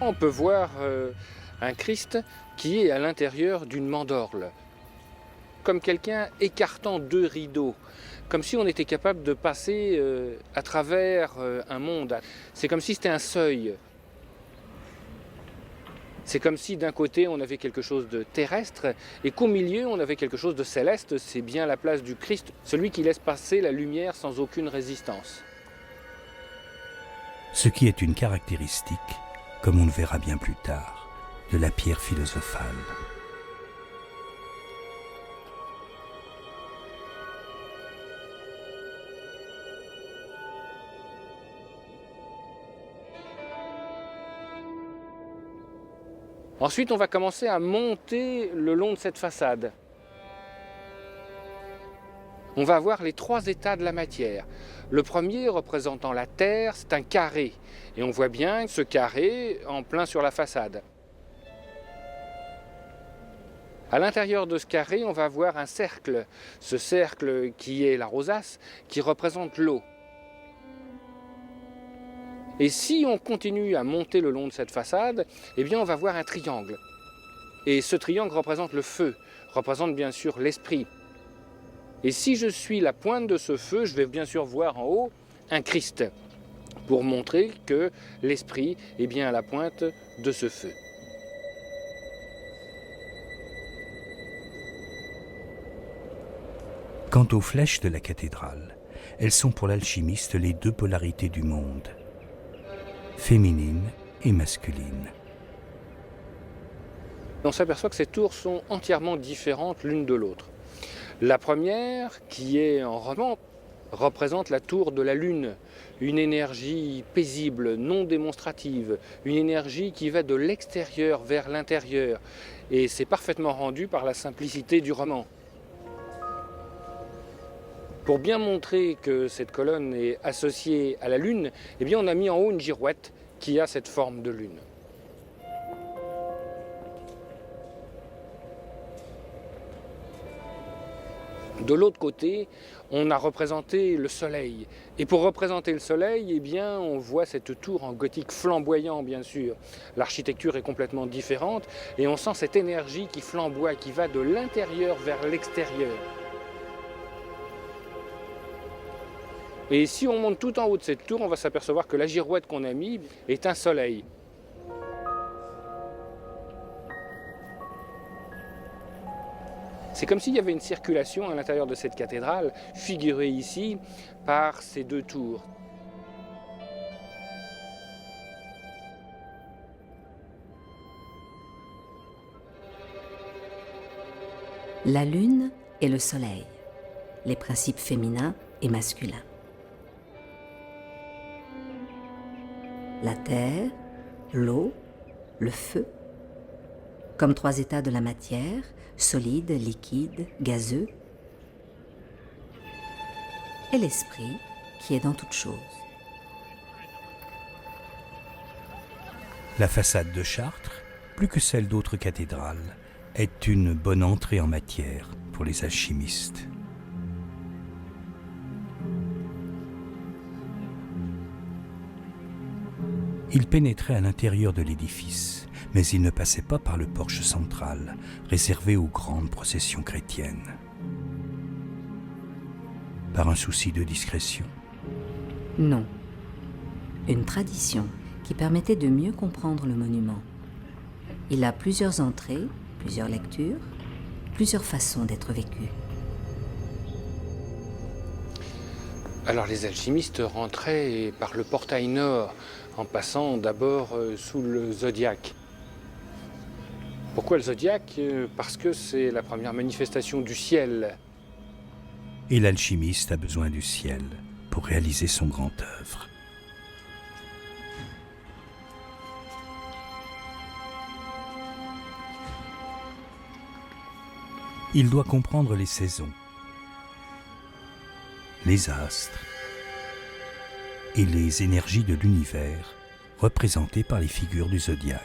On peut voir un Christ qui est à l'intérieur d'une mandorle, comme quelqu'un écartant deux rideaux, comme si on était capable de passer à travers un monde. C'est comme si c'était un seuil. C'est comme si d'un côté on avait quelque chose de terrestre et qu'au milieu on avait quelque chose de céleste. C'est bien la place du Christ, celui qui laisse passer la lumière sans aucune résistance. Ce qui est une caractéristique, comme on le verra bien plus tard, de la pierre philosophale. Ensuite, on va commencer à monter le long de cette façade. On va voir les trois états de la matière. Le premier, représentant la terre, c'est un carré. Et on voit bien ce carré en plein sur la façade. À l'intérieur de ce carré, on va voir un cercle. Ce cercle qui est la rosace, qui représente l'eau. Et si on continue à monter le long de cette façade, eh bien on va voir un triangle. Et ce triangle représente le feu, représente bien sûr l'esprit. Et si je suis la pointe de ce feu, je vais bien sûr voir en haut un Christ, pour montrer que l'esprit est bien à la pointe de ce feu. Quant aux flèches de la cathédrale, elles sont pour l'alchimiste les deux polarités du monde, féminine et masculine. On s'aperçoit que ces tours sont entièrement différentes l'une de l'autre. La première, qui est en roman, représente la tour de la lune, une énergie paisible, non démonstrative, une énergie qui va de l'extérieur vers l'intérieur. Et c'est parfaitement rendu par la simplicité du roman. Pour bien montrer que cette colonne est associée à la lune, eh bien on a mis en haut une girouette qui a cette forme de lune. De l'autre côté, on a représenté le soleil. Et pour représenter le soleil, eh bien, on voit cette tour en gothique flamboyant, bien sûr. L'architecture est complètement différente et on sent cette énergie qui flamboie, qui va de l'intérieur vers l'extérieur. Et si on monte tout en haut de cette tour, on va s'apercevoir que la girouette qu'on a mise est un soleil. C'est comme s'il y avait une circulation à l'intérieur de cette cathédrale, figurée ici par ces deux tours. La lune et le soleil, les principes féminins et masculins. La terre, l'eau, le feu, comme trois états de la matière, solide, liquide, gazeux, et l'esprit qui est dans toute chose. La façade de Chartres, plus que celle d'autres cathédrales, est une bonne entrée en matière pour les alchimistes. Ils pénétraient à l'intérieur de l'édifice, mais ils ne passaient pas par le porche central, réservé aux grandes processions chrétiennes. Par un souci de discrétion? Non. Une tradition qui permettait de mieux comprendre le monument. Il a plusieurs entrées, plusieurs lectures, plusieurs façons d'être vécu. Alors les alchimistes rentraient par le portail nord, en passant d'abord sous le zodiaque. Pourquoi le zodiaque? Parce que c'est la première manifestation du ciel. Et l'alchimiste a besoin du ciel pour réaliser son grand œuvre. Il doit comprendre les saisons, les astres et les énergies de l'univers représentées par les figures du zodiaque.